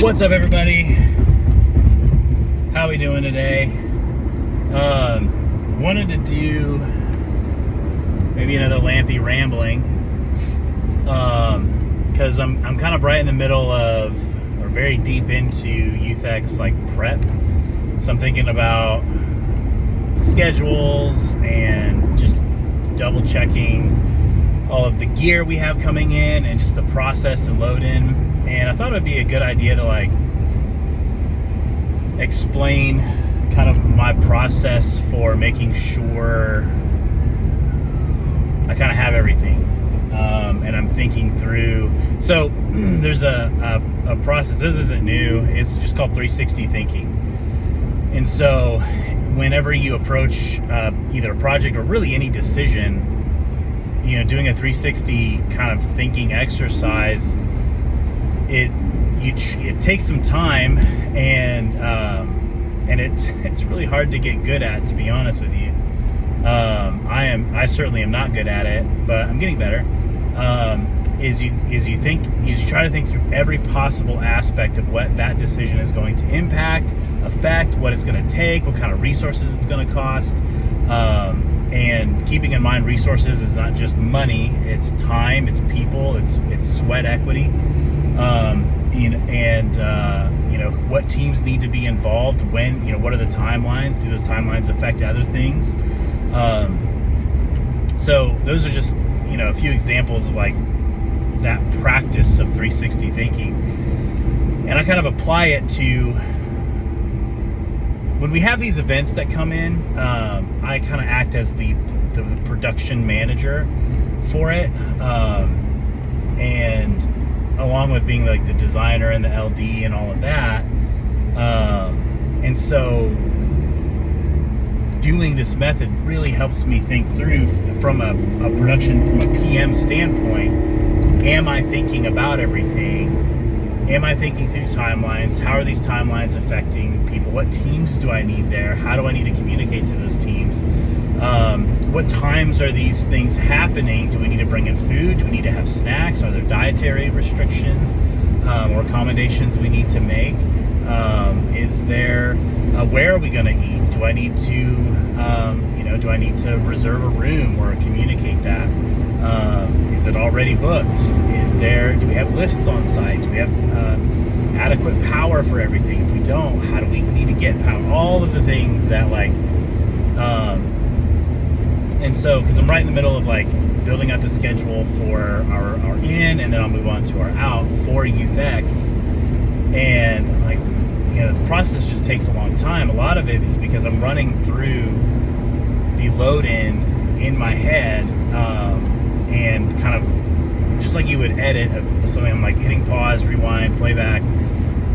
What's up, everybody? How we doing today? Wanted to do maybe another Lampy Rambling because I'm kind of right in the middle of, or very deep into YouthX like prep. So I'm thinking about schedules and just double checking all of the gear we have coming in and just the process and load in. And I thought it would be a good idea to like explain kind of my process for making sure I kind of have everything. And I'm thinking through, so there's a process, this isn't new, it's just called 360 thinking. And so whenever you approach either a project or really any decision, you know, doing a 360 kind of thinking exercise, it takes some time, and it's really hard to get good at, to be honest with you. I certainly am not good at it, but I'm getting better. You try to think through every possible aspect of what that decision is going to impact, affect, what it's going to take, what kind of resources it's going to cost. And keeping in mind, resources is not just money, it's time, it's people, it's sweat equity. What teams need to be involved, when, what are the timelines, do those timelines affect other things? So those are just, a few examples of like that practice of 360 thinking. And I kind of apply it to when we have these events that come in. I kind of act as the production manager for it, and along with being like the designer and the LD and all of that. And so doing this method really helps me think through from a PM standpoint. Am I thinking about everything? Am I thinking through timelines? How are these timelines affecting people? What teams do I need there? How do I need to communicate to those teams? What times are these things happening? Do we need to bring in food? Do we need to have snacks? Are there dietary restrictions or accommodations we need to make? Is there, where are we going to eat? Do I need to, do I need to reserve a room or communicate that? Is it already booked? Do we have lifts on site? Do we have adequate power for everything? If we don't, how do we need to get power? All of the things that and so, because I'm right in the middle of like building out the schedule for our in, and then I'll move on to our out for YouthX. And this process just takes a long time. A lot of it is because I'm running through the load in my head, and kind of just like you would edit something. I'm like hitting pause, rewind, playback,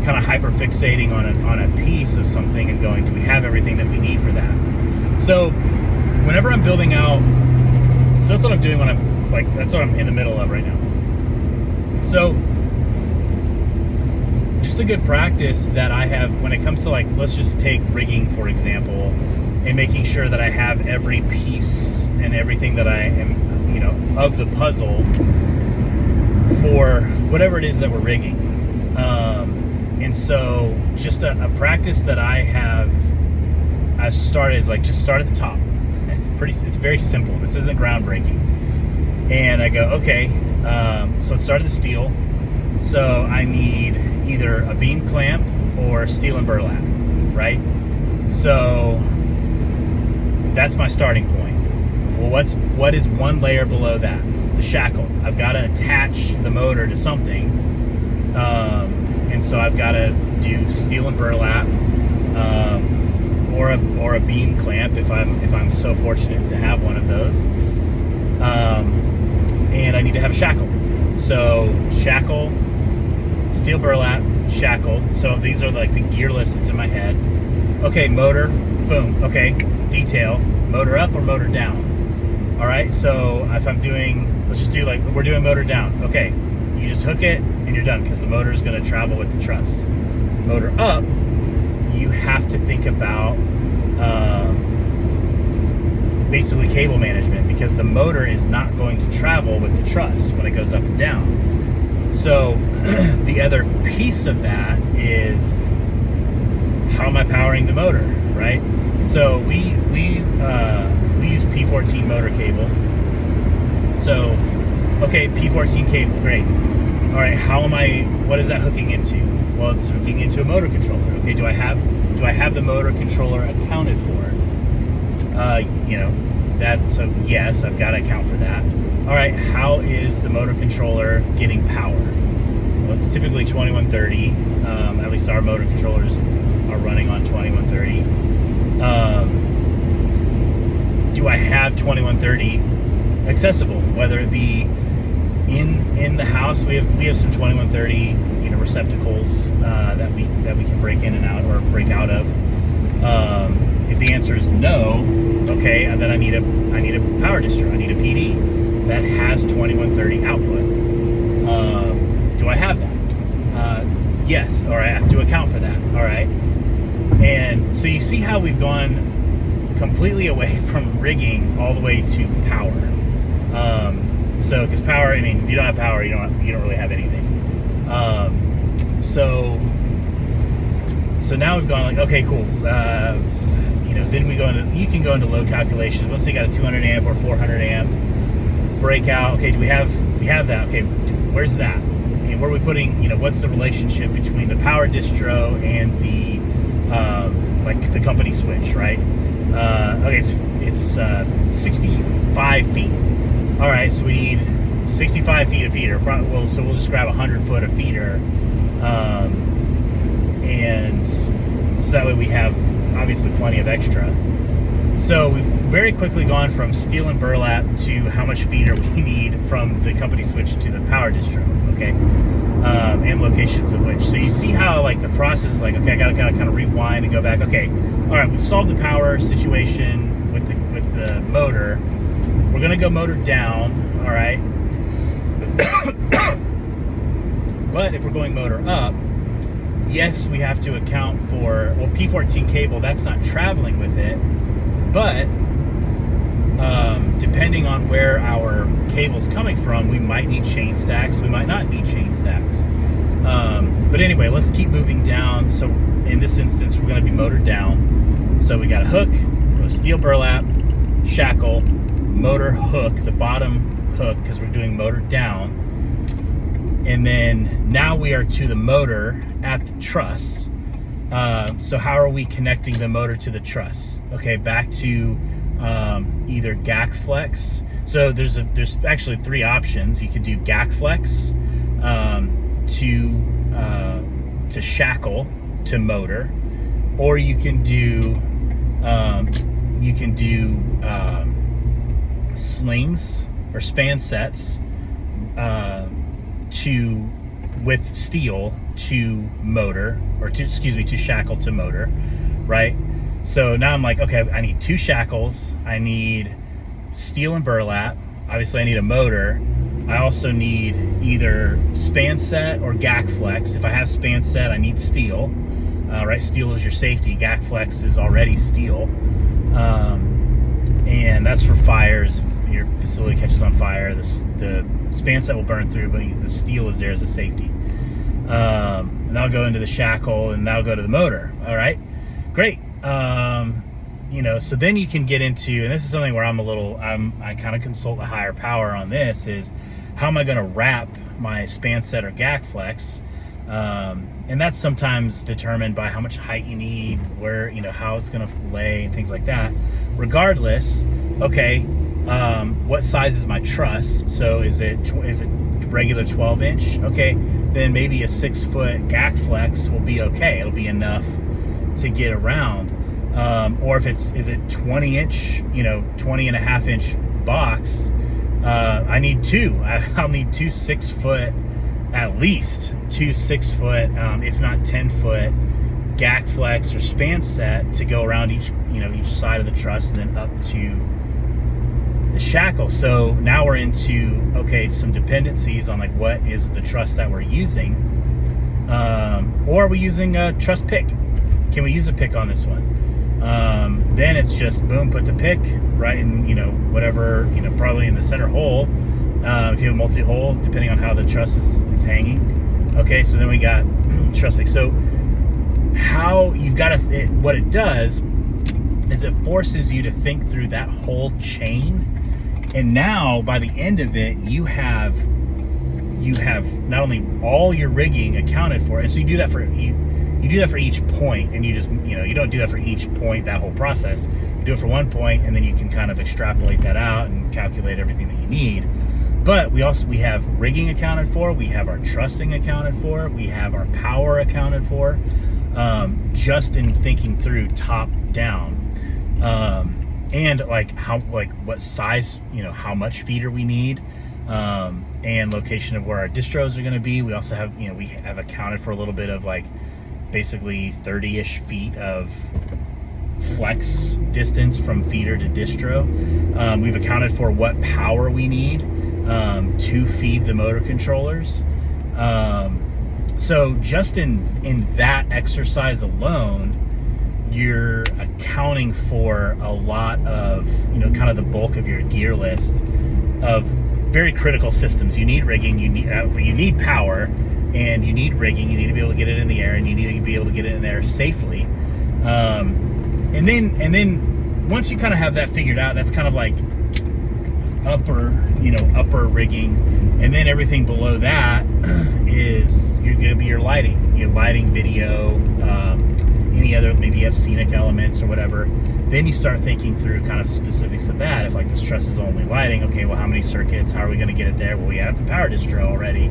kind of hyper fixating on a piece of something and going, do we have everything that we need for that? So whenever I'm building out, so that's what I'm doing when that's what I'm in the middle of right now. So just a good practice that I have when it comes to let's just take rigging, for example, and making sure that I have every piece and everything that I am, of the puzzle for whatever it is that we're rigging. And so just a practice that I've started is just start at the top. It's very simple. This isn't groundbreaking. And I go, okay, so let's start at the steel. So I need either a beam clamp or steel and burlap, right? So that's my starting point. Well, what is one layer below that? The shackle. I've got to attach the motor to something, and so I've got to do steel and burlap, or a beam clamp if I'm so fortunate to have one of those, and I need to have a shackle. So shackle, steel burlap, shackle. So these are like the gear list that's in my head. Okay, motor, boom. Okay, detail, motor up or motor down. All right, so if I'm doing, let's just do we're doing motor down. Okay, you just hook it and you're done, because the motor is going to travel with the truss. Motor up, you have to think about basically cable management, because the motor is not going to travel with the truss when it goes up and down. So the other piece of that is, how am I powering the motor, right? So we use P14 motor cable. So, okay, P14 cable, great. All right, what is that hooking into? Well, it's hooking into a motor controller. Okay, do I have the motor controller accounted for? So yes, I've got to account for that. All right, how is the motor controller getting power? Well, it's typically 2130. At least our motor controllers are running on 2130. Do I have 2130 accessible? Whether it be in the house, we have some 2130 receptacles that we can break in and out, or break out of. If the answer is no, okay, then I need a power distro. I need a PD that has 2130 output. Do I have that? Yes. All right, I have to account for that. All right. And so you see how we've gone completely away from rigging all the way to power. So, because power, I mean, if you don't have power, you don't really have anything. So now we've gone like, okay, cool. Then we go into, you can go into load calculations. Let's say you got a 200 amp or 400 amp breakout. Okay, we have that. Okay, where's that? Where are we putting? What's the relationship between the power distro and the like the company switch, right? Okay, it's 65 feet. All right, so we need 65 feet of feeder. So we'll just grab 100 foot of feeder, and so that way we have obviously plenty of extra. So we've very quickly gone from steel and burlap to how much feeder we need from the company switch to the power distro, okay, and locations of which. So you see how like the process is like, okay, I gotta kind of rewind and go back. Okay, all right, we've solved the power situation with the motor. We're gonna go motor down, all right. But if we're going motor up, yes, we have to account for, well, P14 cable, that's not traveling with it, but depending on where our cable's coming from, we might need chain stacks, we might not need chain stacks. But anyway, let's keep moving down. So in this instance, we're going to be motor down. So we got a hook, steel burlap, shackle, motor hook, the bottom hook, because we're doing motor down. And then now we are to the motor at the truss. So how are we connecting the motor to the truss? Okay, back to either GAC flex. So there's actually three options. You could do GAC flex to shackle to motor, or you can do slings or span sets with steel to motor, or to shackle to motor, right? So now I'm like, okay, I need two shackles, I need steel and burlap, obviously I need a motor, I also need either span set or GAC flex. If I have span set, I need steel, right? Steel is your safety, GAC flex is already steel, and that's for fires. If your facility catches on fire, the span set will burn through, but the steel is there as a safety. And I'll go into the shackle, and I'll go to the motor. All right, great. So then you can get into, and this is something where I kind of consult a higher power on this, is how am I going to wrap my span set or GAC flex? And that's sometimes determined by how much height you need, where, how it's going to lay and things like that. Regardless, okay, what size is my truss? So is it regular 12-inch? Okay, then maybe a 6-foot GAC flex will be okay. It'll be enough to get around. Or if is it 20-inch, 20.5-inch box, I need two. I'll need two 6-foot, at least two 6-foot, if not 10-foot GAC flex or span set to go around each side of the truss, and then up to the shackle. So now we're into, okay, some dependencies on like what is the truss that we're using, or are we using a truss pick? Can we use a pick on this one? Then it's just boom, put the pick right in, whatever, probably in the center hole if you have a multi-hole, depending on how the truss is hanging. Okay, so then we got truss pick. So how you've got to, what it does is it forces you to think through that whole chain. And now by the end of it, you have not only all your rigging accounted for, and so you do that for each point, and you just, you don't do that for each point, that whole process. You do it for one point, and then you can kind of extrapolate that out and calculate everything that you need. But we have rigging accounted for, we have our trussing accounted for, we have our power accounted for, just in thinking through top down. And what size, how much feeder we need, and location of where our distros are going to be. We also have, we have accounted for a little bit of basically 30-ish feet of flex distance from feeder to distro. We've accounted for what power we need to feed the motor controllers. So just in that exercise alone, you're accounting for a lot of, kind of the bulk of your gear list of very critical systems. You need rigging, you need power, and you need rigging. You need to be able to get it in the air, and you need to be able to get it in there safely. And then once you kind of have that figured out, that's kind of like upper rigging, and then everything below that is going to be your lighting, video, any other, maybe you have scenic elements or whatever. Then you start thinking through kind of specifics of that. If this truss is only lighting, okay, well, how many circuits? How are we going to get it there? Well, we have the power distro already.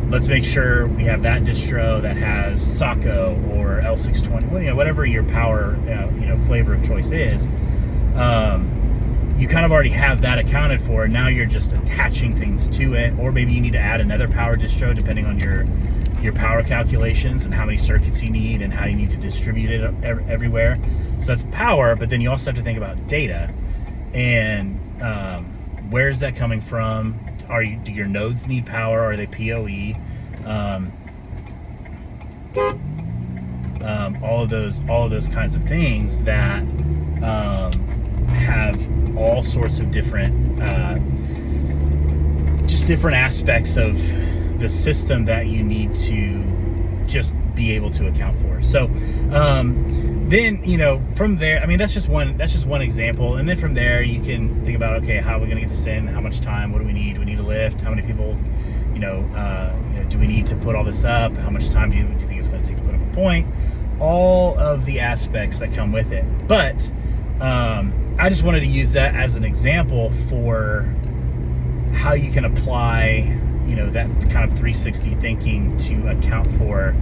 Let's make sure we have that distro that has SACO or L620, whatever your power, flavor of choice is. You kind of already have that accounted for. Now you're just attaching things to it, or maybe you need to add another power distro depending on your power calculations and how many circuits you need and how you need to distribute it everywhere. So that's power, but then you also have to think about data and where is that coming from? Do your nodes need power? Are they PoE? All of those kinds of things that have all sorts of different just different aspects of the system that you need to just be able to account for. So then from there, that's just one example, and then from there you can think about, okay, how are we going to get this in? How much time? What do we need? Do we need a lift? How many people do we need to put all this up? How much time do you think it's going to take to put up a point? All of the aspects that come with it. But I just wanted to use that as an example for how you can apply that kind of 360 thinking to account for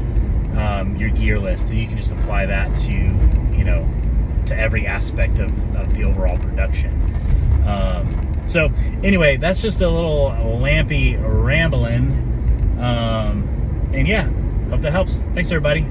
your gear list, and you can just apply that to every aspect of the overall production. So anyway, that's just a little Lampy rambling, and yeah, hope that helps. Thanks everybody.